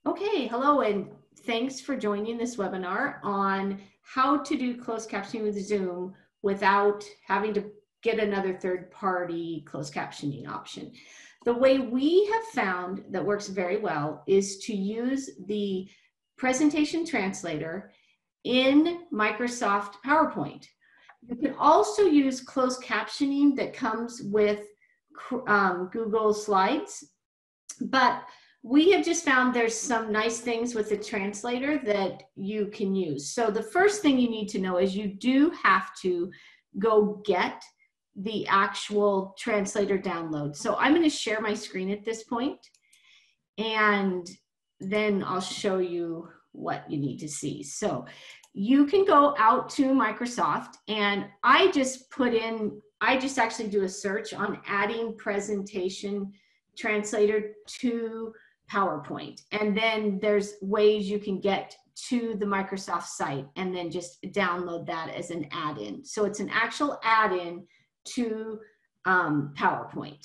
Okay, hello, and thanks for joining this webinar on how to do closed captioning with Zoom without having to get another third-party closed captioning option. The way we have found that works very well is to use the presentation translator in Microsoft PowerPoint. You can also use closed captioning that comes with Google Slides, but we have just found there's some nice things with the translator that you can use. So the first thing you need to know is you do have to go get the actual translator download. So I'm going to share my screen at this point, and then I'll show you what you need to see. So you can go out to Microsoft, and I just actually do a search on adding presentation translator to PowerPoint, and then there's ways you can get to the Microsoft site and then just download that as an add-in. So it's an actual add-in to PowerPoint.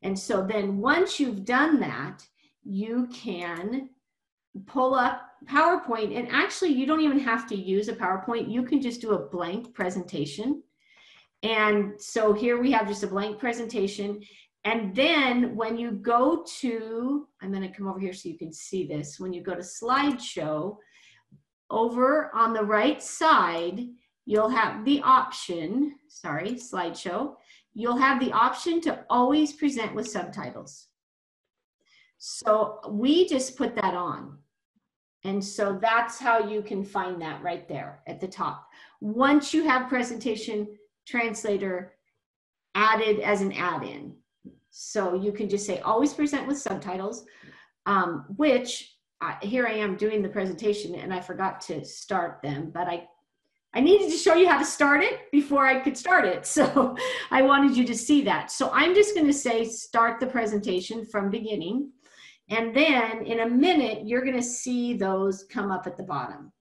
And so then once you've done that, you can pull up PowerPoint, and actually you don't even have to use a PowerPoint. You can just do a blank presentation. And so here we have just a blank presentation. And then when you go to, I'm going to come over here so you can see this. When you go to slideshow, over on the right side, you'll have the option, slideshow, you'll have the option to always present with subtitles. So we just put that on. And so that's how you can find that right there at the top. Once you have presentation translator added as an add-in. So you can just say always present with subtitles, which here I am doing the presentation and I forgot to start them, but I needed to show you how to start it before I could start it. So I wanted you to see that. So I'm just going to say start the presentation from beginning. And then in a minute, you're going to see those come up at the bottom.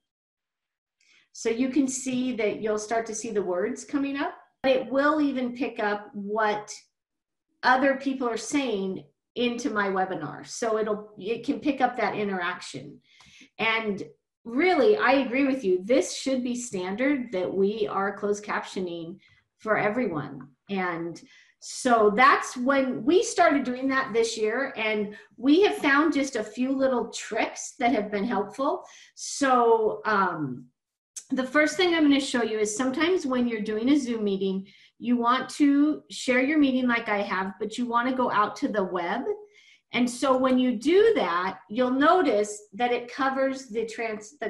So you can see that you'll start to see the words coming up. It will even pick up what other people are saying into my webinar. So it can pick up that interaction. And really, I agree with you. This should be standard that we are closed captioning for everyone. And so that's when we started doing that this year. And we have found just a few little tricks that have been helpful. So the first thing I'm going to show you is sometimes when you're doing a Zoom meeting, you want to share your meeting like I have, but you want to go out to the web. And so when you do that, you'll notice that it covers the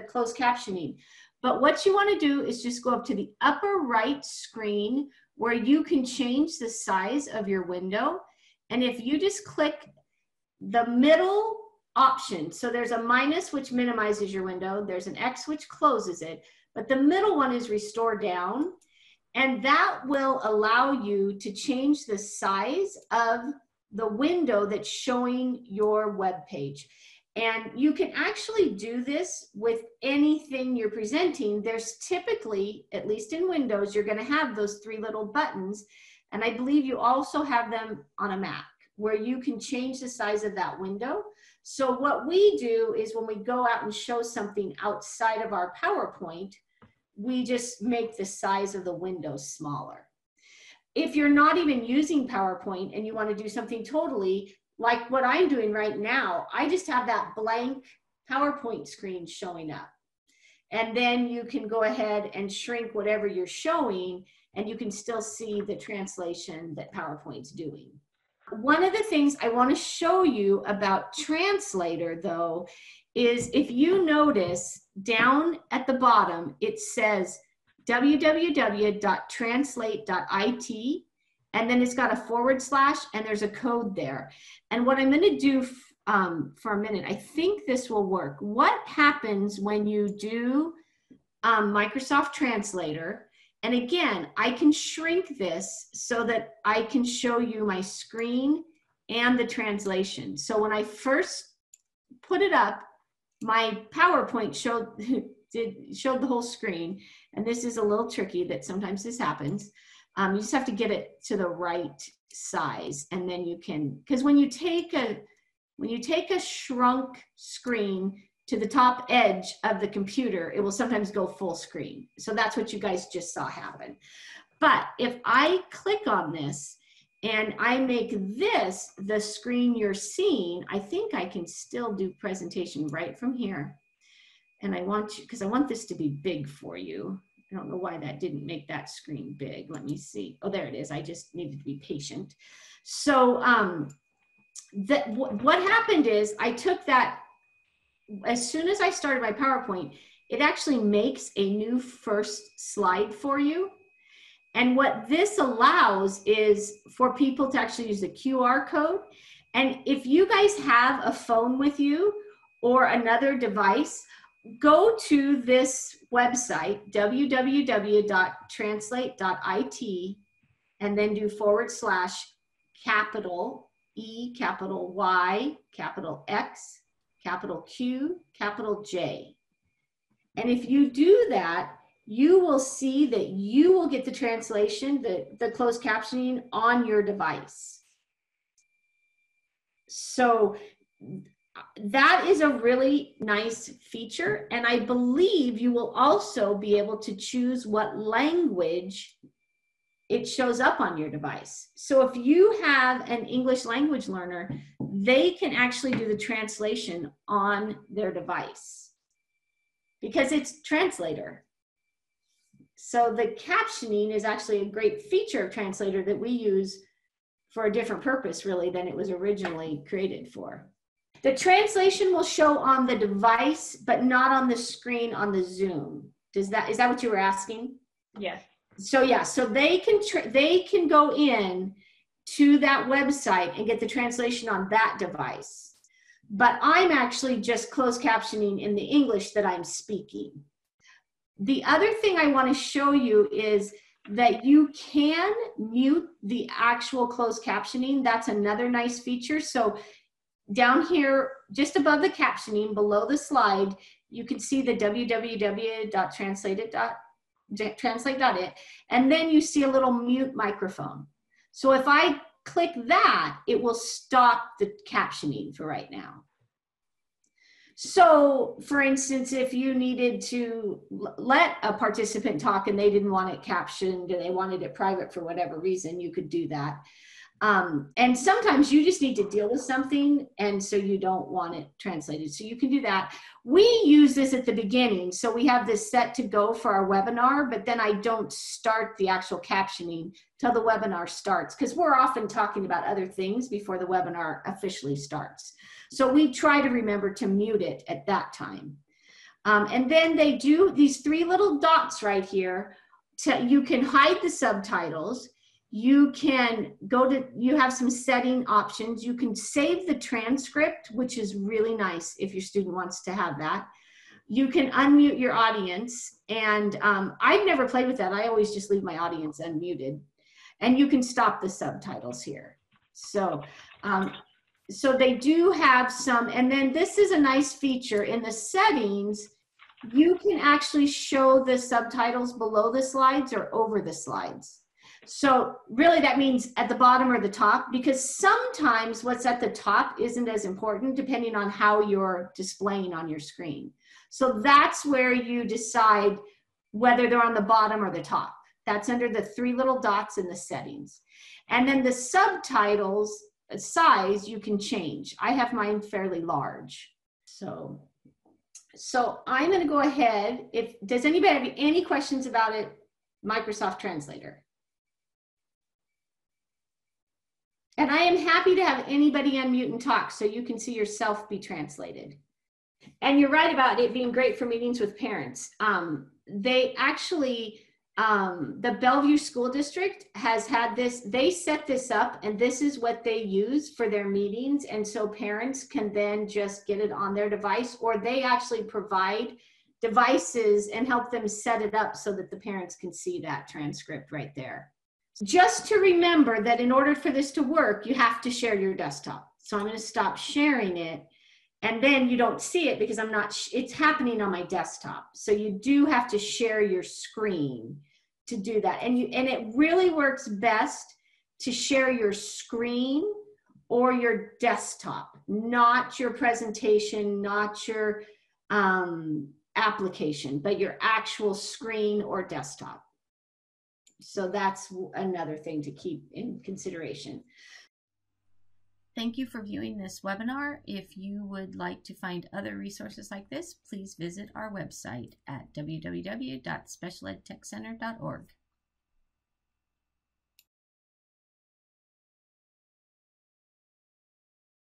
closed captioning. But what you want to do is just go up to the upper right screen where you can change the size of your window. And if you just click the middle option, so there's a minus which minimizes your window, there's an X which closes it, but the middle one is restore down. And that will allow you to change the size of the window that's showing your web page. And you can actually do this with anything you're presenting. There's typically, at least in Windows, you're going to have those three little buttons. And I believe you also have them on a Mac where you can change the size of that window. So what we do is when we go out and show something outside of our PowerPoint, we just make the size of the window smaller. If you're not even using PowerPoint and you want to do something totally like what I'm doing right now, I just have that blank PowerPoint screen showing up. And then you can go ahead and shrink whatever you're showing, and you can still see the translation that PowerPoint's doing. One of the things I want to show you about Translator, though, is if you notice down at the bottom, it says www.translate.it, and then it's got a / and there's a code there. And what I'm going to do for a minute, I think this will work. What happens when you do Microsoft Translator? And again, I can shrink this so that I can show you my screen and the translation. So when I first put it up, my PowerPoint showed the whole screen. And this is a little tricky that sometimes this happens. You just have to get it to the right size, and then you can, because when you take a when you take a shrunk screen to the top edge of the computer, it will sometimes go full screen. So that's what you guys just saw happen. But if I click on this and I make this the screen you're seeing, I think I can still do presentation right from here. And I want you, because I want this to be big for you. I don't know why that didn't make that screen big. Let me see. Oh, there it is. I just needed to be patient. So what happened is I took that, as soon as I started my PowerPoint, it actually makes a new first slide for you. And what this allows is for people to actually use the QR code. And if you guys have a phone with you or another device, go to this website, www.translate.it, and then do / capital E, capital Y, capital X, capital Q, capital J. And if you do that, you will see that you will get the translation, the closed captioning on your device. So that is a really nice feature. And I believe you will also be able to choose what language it shows up on your device. So if you have an English language learner, they can actually do the translation on their device because it's Translator. So the captioning is actually a great feature of Translator that we use for a different purpose, really, than it was originally created for. The translation will show on the device, but not on the screen on the Zoom. Is that what you were asking? Yes. So yeah, so they can go in to that website and get the translation on that device. But I'm actually just closed captioning in the English that I'm speaking. The other thing I want to show you is that you can mute the actual closed captioning. That's another nice feature. So down here, just above the captioning, below the slide, you can see the www.translate.it, and then you see a little mute microphone. So if I click that, it will stop the captioning for right now. So for instance, if you needed to let a participant talk and they didn't want it captioned and they wanted it private for whatever reason, you could do that. And sometimes you just need to deal with something and so you don't want it translated. So you can do that. We use this at the beginning. So we have this set to go for our webinar, but then I don't start the actual captioning till the webinar starts because we're often talking about other things before the webinar officially starts. So we try to remember to mute it at that time. And then they do these 3 little dots right here. You can hide the subtitles. You can you have some setting options. You can save the transcript, which is really nice if your student wants to have that. You can unmute your audience. And I've never played with that. I always just leave my audience unmuted. And you can stop the subtitles here. So, so they do have some, and then this is a nice feature in the settings. You can actually show the subtitles below the slides or over the slides. So really that means at the bottom or the top, because sometimes what's at the top isn't as important depending on how you're displaying on your screen. So that's where you decide whether they're on the bottom or the top. That's under the 3 little dots in the settings. And then the subtitles size you can change. I have mine fairly large. So I'm going to go ahead. Does anybody have any questions about it? Microsoft Translator. And I am happy to have anybody unmute and talk so you can see yourself be translated. And you're right about it being great for meetings with parents. They actually, the Bellevue School District has had this, they set this up and this is what they use for their meetings. And so parents can then just get it on their device, or they actually provide devices and help them set it up so that the parents can see that transcript right there. Just to remember that in order for this to work, you have to share your desktop. So I'm going to stop sharing it, and then you don't see it because it's happening on my desktop. So you do have to share your screen to do that. And it really works best to share your screen or your desktop, not your presentation, not your application, but your actual screen or desktop. So that's another thing to keep in consideration. Thank you for viewing this webinar. If you would like to find other resources like this, please visit our website at www.specialedtechcenter.org.